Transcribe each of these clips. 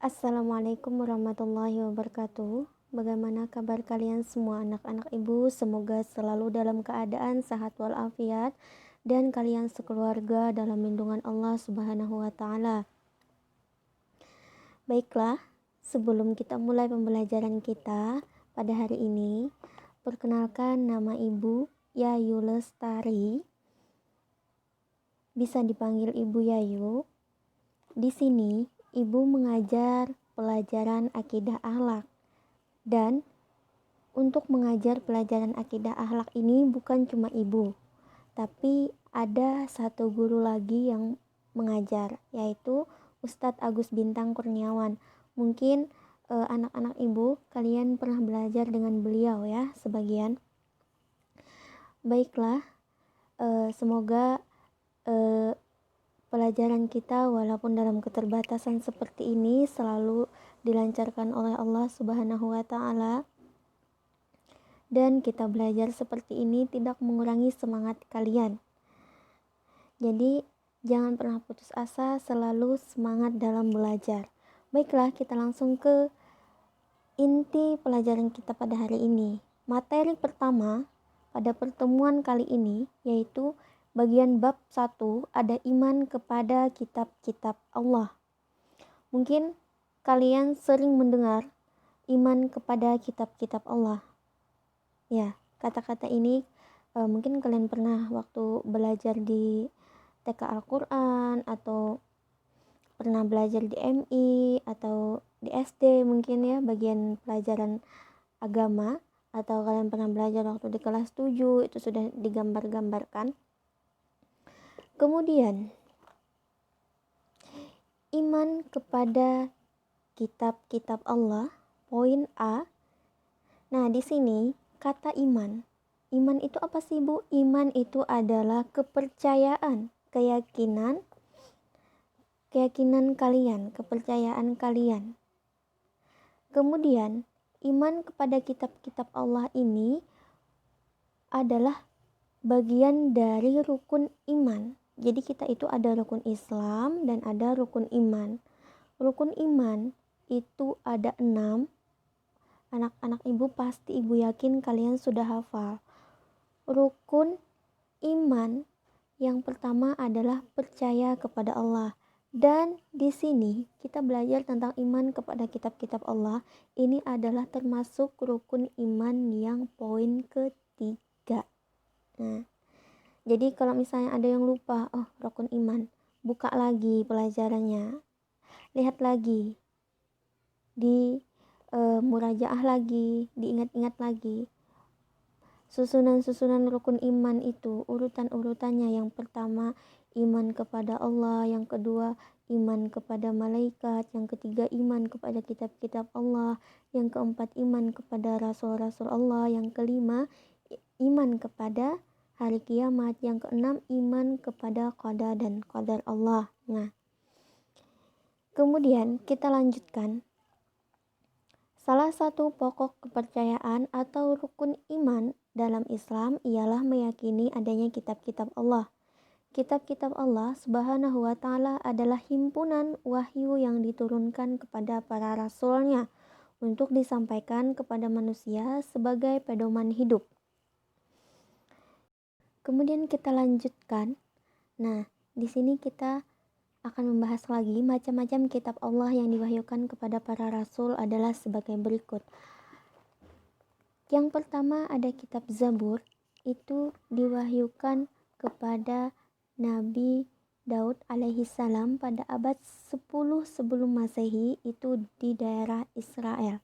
Assalamualaikum warahmatullahi wabarakatuh. Bagaimana kabar kalian semua anak-anak ibu? Semoga selalu dalam keadaan sehat walafiat dan kalian sekeluarga dalam lindungan Allah Subhanahu wa taala. Baiklah, sebelum kita mulai pembelajaran kita pada hari ini, perkenalkan nama Ibu Yayu Lestari. Bisa dipanggil Ibu Yayu. Di sini Ibu mengajar pelajaran akidah akhlak. Dan untuk mengajar pelajaran akidah akhlak ini bukan cuma Ibu, tapi ada satu guru lagi yang mengajar, yaitu Ustadz Agus Bintang Kurniawan. Mungkin anak-anak Ibu kalian pernah belajar dengan beliau ya, sebagian. Baiklah, semoga pelajaran kita walaupun dalam keterbatasan seperti ini selalu dilancarkan oleh Allah Subhanahu wa taala, dan kita belajar seperti ini tidak mengurangi semangat kalian. Jadi jangan pernah putus asa, selalu semangat dalam belajar. Baiklah, kita langsung ke inti pelajaran kita pada hari ini. Materi pertama pada pertemuan kali ini yaitu bagian bab 1, ada iman kepada kitab-kitab Allah. Mungkin kalian sering mendengar iman kepada kitab-kitab Allah. Ya, kata-kata ini mungkin kalian pernah waktu belajar di TK Al-Quran, atau pernah belajar di MI, atau di SD mungkin ya, bagian pelajaran agama, atau kalian pernah belajar waktu di kelas 7, itu sudah digambar-gambarkan. Kemudian, iman kepada kitab-kitab Allah, poin A. Nah, di sini kata iman. Iman itu apa sih, Bu? Iman itu adalah kepercayaan, keyakinan kalian, kepercayaan kalian. Kemudian, iman kepada kitab-kitab Allah ini adalah bagian dari rukun iman. Jadi kita itu ada rukun Islam dan ada rukun iman. Rukun iman itu ada 6. Anak-anak ibu pasti ibu yakin kalian sudah hafal. Rukun iman yang pertama adalah percaya kepada Allah. Dan di sini kita belajar tentang iman kepada kitab-kitab Allah. Ini adalah termasuk rukun iman yang poin ketiga. Nah, jadi kalau misalnya ada yang lupa, rukun iman, buka lagi pelajarannya, lihat lagi, di murajaah lagi, diingat-ingat lagi. Susunan-susunan rukun iman itu, urutan-urutannya, yang pertama iman kepada Allah, yang kedua iman kepada malaikat, yang ketiga iman kepada kitab-kitab Allah, yang keempat iman kepada rasul-rasul Allah, yang kelima iman kepada hari kiamat, yang keenam iman kepada qada dan qadar Allah. Nah, kemudian kita lanjutkan. Salah satu pokok kepercayaan atau rukun iman dalam Islam ialah meyakini adanya kitab-kitab Allah. Kitab-kitab Allah Subhanahu wa taala adalah himpunan wahyu yang diturunkan kepada para rasulnya untuk disampaikan kepada manusia sebagai pedoman hidup. Kemudian kita lanjutkan. Nah, di sini kita akan membahas lagi macam-macam kitab Allah yang diwahyukan kepada para rasul adalah sebagai berikut. Yang pertama ada kitab Zabur, itu diwahyukan kepada Nabi Daud alaihissalam pada abad 10 sebelum Masehi, itu di daerah Israel.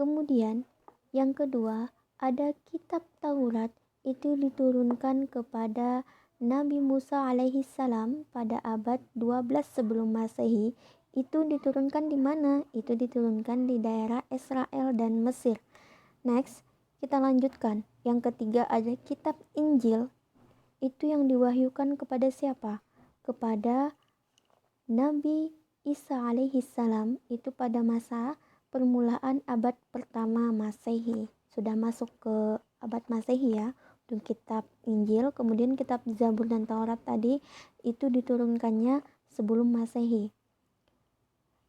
Kemudian yang kedua ada kitab Taurat, itu diturunkan kepada Nabi Musa alaihissalam pada abad 12 sebelum Masehi. Itu diturunkan di mana? Itu diturunkan di daerah Israel dan Mesir. Next, kita lanjutkan. Yang ketiga ada kitab Injil. Itu yang diwahyukan kepada siapa? Kepada Nabi Isa alaihissalam, itu pada masa permulaan abad pertama Masehi. Sudah masuk ke abad Masehi ya. Untuk kitab Injil, kemudian kitab Zabur dan Taurat tadi itu diturunkannya sebelum Masehi.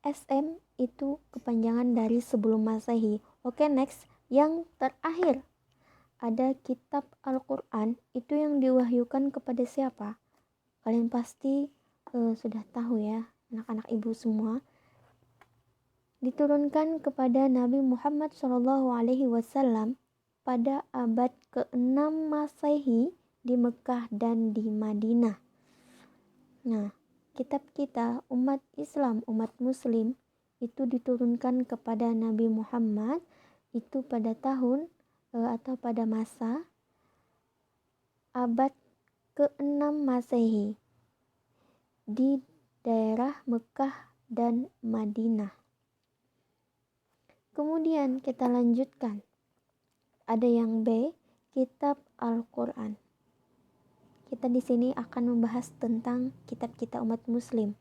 SM itu kepanjangan dari sebelum Masehi. Oke, next. Yang terakhir, ada kitab Al-Quran. Itu yang diwahyukan kepada siapa? Kalian pasti sudah tahu ya, anak-anak ibu semua. Diturunkan kepada Nabi Muhammad SAW pada abad ke-6 Masehi di Mekah dan di Madinah. Nah, kitab kita umat Islam, umat Muslim itu diturunkan kepada Nabi Muhammad itu pada tahun atau pada masa abad ke-6 Masehi di daerah Mekah dan Madinah. Kemudian kita lanjutkan. Ada yang B, kitab Al-Quran. Kita di sini akan membahas tentang kitab kita umat muslim.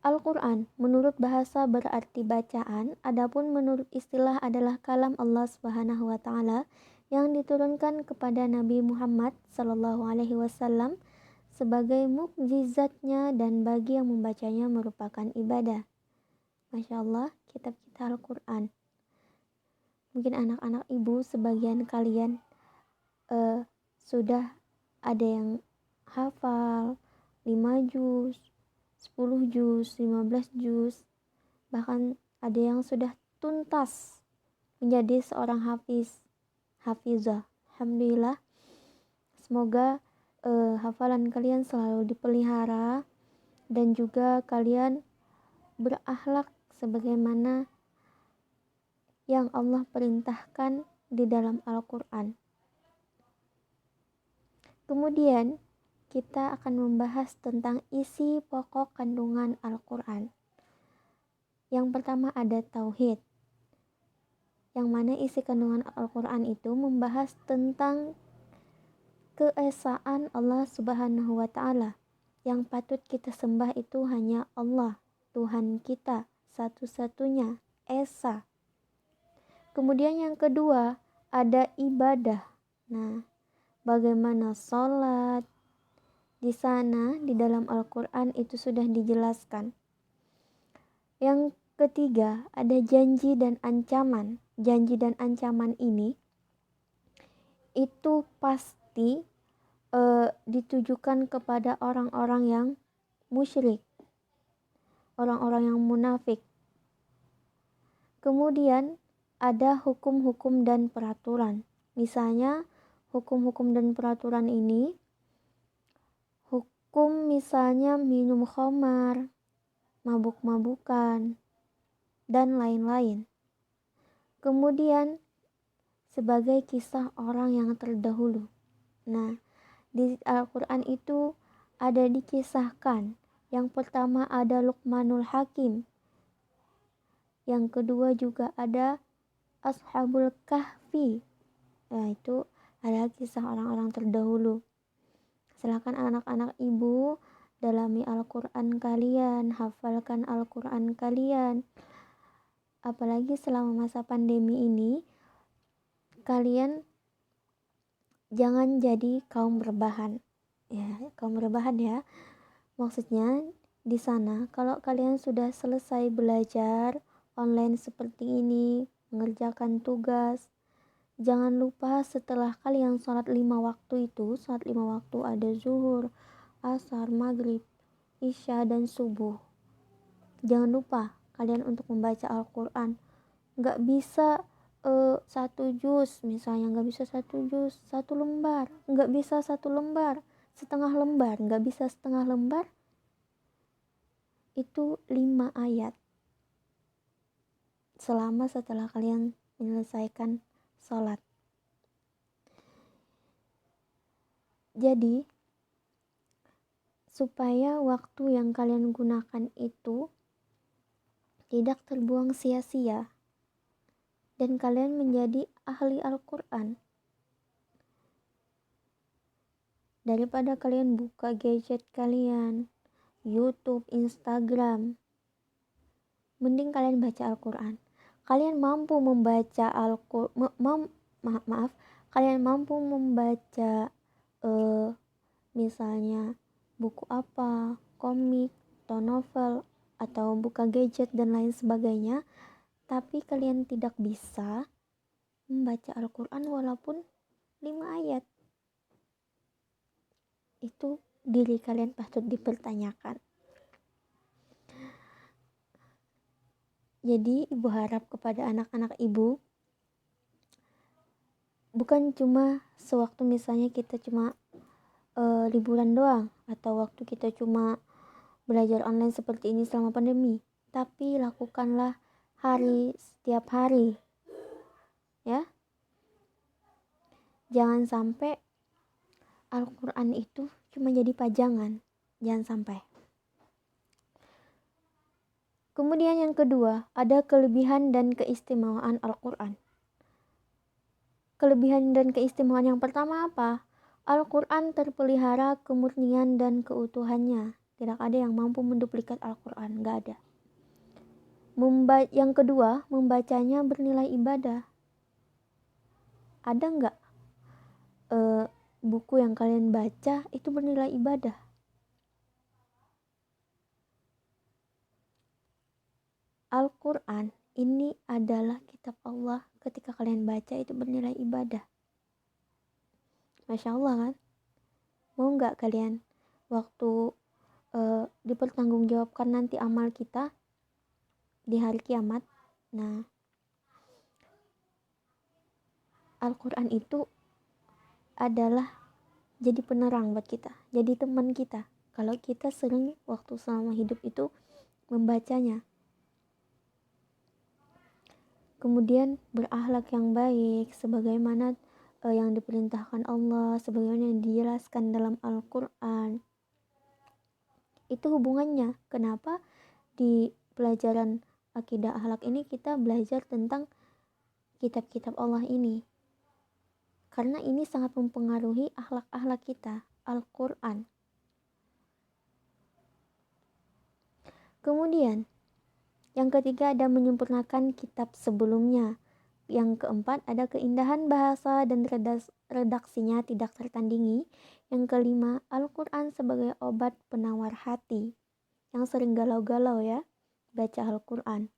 Al-Quran menurut bahasa berarti bacaan, adapun menurut istilah adalah kalam Allah Subhanahu wa taala yang diturunkan kepada Nabi Muhammad sallallahu alaihi wasallam sebagai mukjizatnya dan bagi yang membacanya merupakan ibadah. Masya Allah, kitab kita Al-Quran. Mungkin anak-anak ibu sebagian kalian sudah ada yang hafal 5 juz, 10 juz, 15 juz, bahkan ada yang sudah tuntas menjadi seorang hafizah. Alhamdulillah, semoga hafalan kalian selalu dipelihara dan juga kalian berakhlak sebagaimana yang Allah perintahkan di dalam Al-Quran. Kemudian kita akan membahas tentang isi pokok kandungan Al-Quran. Yang pertama ada tauhid, yang mana isi kandungan Al-Quran itu membahas tentang keesaan Allah Subhanahu wa taala. Yang patut kita sembah itu hanya Allah, Tuhan kita, satu-satunya esa. Kemudian yang kedua ada ibadah. Nah, bagaimana sholat di sana di dalam Al-Quran itu sudah dijelaskan. Yang ketiga ada janji dan ancaman. Janji dan ancaman ini itu pasti ditujukan kepada orang-orang yang musyrik, orang-orang yang munafik. Kemudian ada hukum-hukum dan peraturan. Misalnya hukum-hukum dan peraturan ini, hukum misalnya minum khamar, mabuk-mabukan, dan lain-lain. Kemudian sebagai kisah orang yang terdahulu. Nah, di Al-Quran itu ada dikisahkan. Yang pertama ada Luqmanul Hakim. Yang kedua juga ada Ashabul Kahfi. Nah, itu adalah kisah orang-orang terdahulu. Silakan anak-anak ibu dalami Al-Quran kalian, hafalkan Al-Quran kalian. Apalagi selama masa pandemi ini, kalian jangan jadi kaum rebahan. Ya, kaum rebahan ya. Maksudnya di sana kalau kalian sudah selesai belajar online seperti ini, mengerjakan tugas, jangan lupa setelah kalian sholat 5 waktu itu, sholat 5 waktu ada zuhur, asar, maghrib, isya, dan subuh. Jangan lupa kalian untuk membaca Al-Quran. Gak bisa 1 juz, misalnya gak bisa 1 juz, 1 lembar, gak bisa 1 lembar, setengah lembar, gak bisa setengah lembar, itu 5 ayat. Selama setelah kalian menyelesaikan sholat. Jadi, supaya waktu yang kalian gunakan itu tidak terbuang sia-sia dan kalian menjadi ahli Al-Quran. Daripada kalian buka gadget kalian, YouTube, Instagram, mending kalian baca Al-Quran. Kalian mampu membaca kalian mampu membaca misalnya buku apa, komik atau novel atau buka gadget dan lain sebagainya, tapi kalian tidak bisa membaca Al-Quran walaupun 5 ayat. Itu diri kalian patut dipertanyakan. Jadi ibu harap kepada anak-anak ibu, bukan cuma sewaktu misalnya kita cuma liburan doang, atau waktu kita cuma belajar online seperti ini selama pandemi, tapi lakukanlah setiap hari, ya. Jangan sampai Al-Quran itu cuma jadi pajangan, jangan sampai. Kemudian yang kedua, ada kelebihan dan keistimewaan Al-Quran. Kelebihan dan keistimewaan yang pertama apa? Al-Quran terpelihara kemurnian dan keutuhannya. Tidak ada yang mampu menduplikat Al-Quran, gak ada. Yang kedua, membacanya bernilai ibadah. Ada gak buku yang kalian baca itu bernilai ibadah? Al-Quran ini adalah kitab Allah. Ketika kalian baca itu bernilai ibadah. Masya Allah kan? Mau gak kalian waktu dipertanggungjawabkan nanti amal kita di hari kiamat? Nah, Al-Quran itu adalah jadi penerang buat kita, jadi teman kita. Kalau kita sering waktu selama hidup itu membacanya. Kemudian berakhlak yang baik sebagaimana yang diperintahkan Allah, sebagaimana yang dijelaskan dalam Al-Quran. Itu hubungannya. Kenapa di pelajaran akidah akhlak ini kita belajar tentang kitab-kitab Allah ini? Karena ini sangat mempengaruhi akhlak-akhlak kita, Al-Quran. Kemudian yang ketiga ada menyempurnakan kitab sebelumnya. Yang keempat ada keindahan bahasa dan redaksinya tidak tertandingi. Yang kelima, Al-Quran sebagai obat penawar hati. Yang sering galau-galau ya, baca Al-Quran.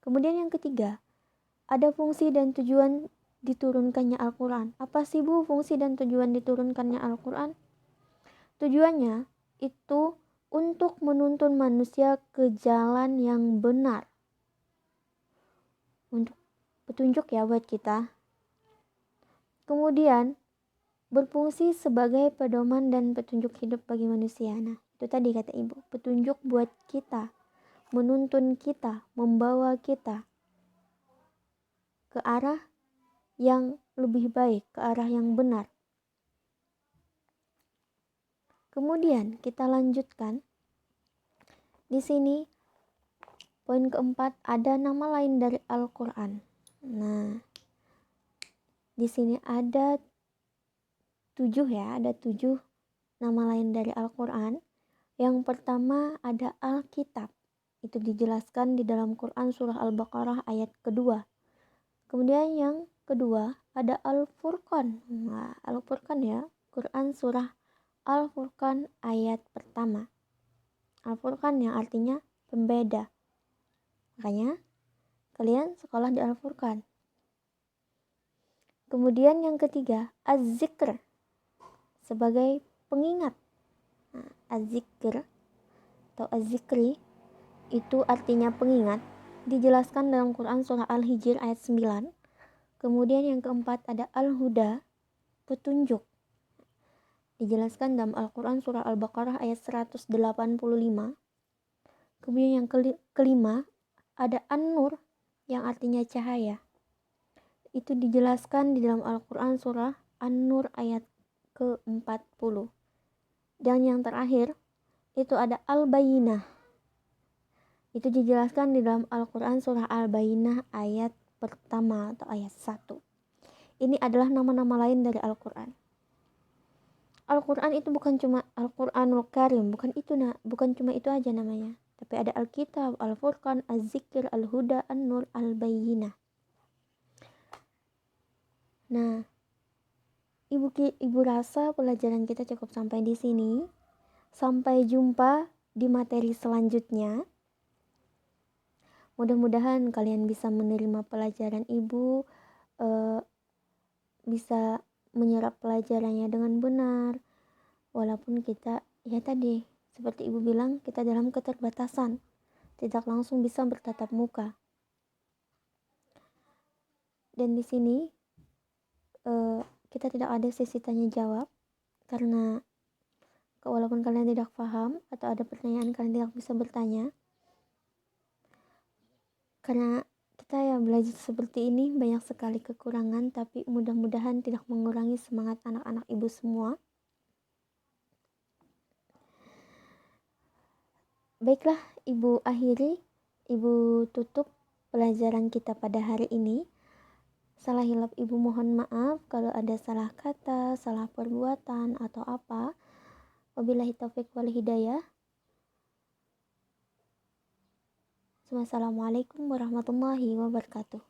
Kemudian yang ketiga, ada fungsi dan tujuan diturunkannya Al-Quran. Apa sih Bu fungsi dan tujuan diturunkannya Al-Quran? Tujuannya itu untuk menuntun manusia ke jalan yang benar. Untuk petunjuk ya buat kita. Kemudian berfungsi sebagai pedoman dan petunjuk hidup bagi manusia. Nah, itu tadi kata Ibu, petunjuk buat kita, menuntun kita, membawa kita ke arah yang lebih baik, ke arah yang benar. Kemudian kita lanjutkan. Di sini poin keempat ada nama lain dari Al-Quran. Nah, di sini ada 7 nama lain dari Al-Quran. Yang pertama ada Alkitab. Itu dijelaskan di dalam Quran surah Al-Baqarah ayat kedua. Kemudian yang kedua ada Al-Furqan. Nah, Al-Furqan ya, Quran surah Al-Furqan ayat pertama. Al-Furqan yang artinya pembeda. Makanya kalian sekolah di Al-Furqan. Kemudian yang ketiga, Az-Zikr sebagai pengingat. Nah, Az-Zikr atau Az-Zikri itu artinya pengingat. Dijelaskan dalam Quran surah Al-Hijr ayat 9. Kemudian yang keempat ada Al-Huda, petunjuk. Dijelaskan dalam Al-Quran surah Al-Baqarah ayat 185. Kemudian yang kelima ada An-Nur yang artinya cahaya. Itu dijelaskan di dalam Al-Quran surah An-Nur ayat ke-40. Dan yang terakhir itu ada Al-Bayyinah. Itu dijelaskan di dalam Al-Quran surah Al-Bayyinah ayat pertama atau ayat 1. Ini adalah nama-nama lain dari Al-Quran. Al-Quran itu bukan cuma Al-Quranul Karim, bukan cuma itu aja namanya. Tapi ada Alkitab, Al-Furqan, Az-Zikr, Al-Huda, An-Nur, Al-Bayyinah. Nah, Ibu rasa pelajaran kita cukup sampai di sini. Sampai jumpa di materi selanjutnya. Mudah-mudahan kalian bisa menerima pelajaran ibu, bisa menyerap pelajarannya dengan benar. Walaupun kita, ya tadi, seperti ibu bilang, kita dalam keterbatasan, tidak langsung bisa bertatap muka. Dan di sini kita tidak ada sesi tanya jawab, karena walaupun kalian tidak paham atau ada pertanyaan kalian tidak bisa bertanya, karena kita ya belajar seperti ini banyak sekali kekurangan, tapi mudah-mudahan tidak mengurangi semangat anak-anak ibu semua. Baiklah, ibu akhiri, ibu tutup pelajaran kita pada hari ini. Salah hilap ibu mohon maaf kalau ada salah kata, salah perbuatan atau apa. Wabillahi taufiq wal hidayah. Wassalamualaikum warahmatullahi wabarakatuh.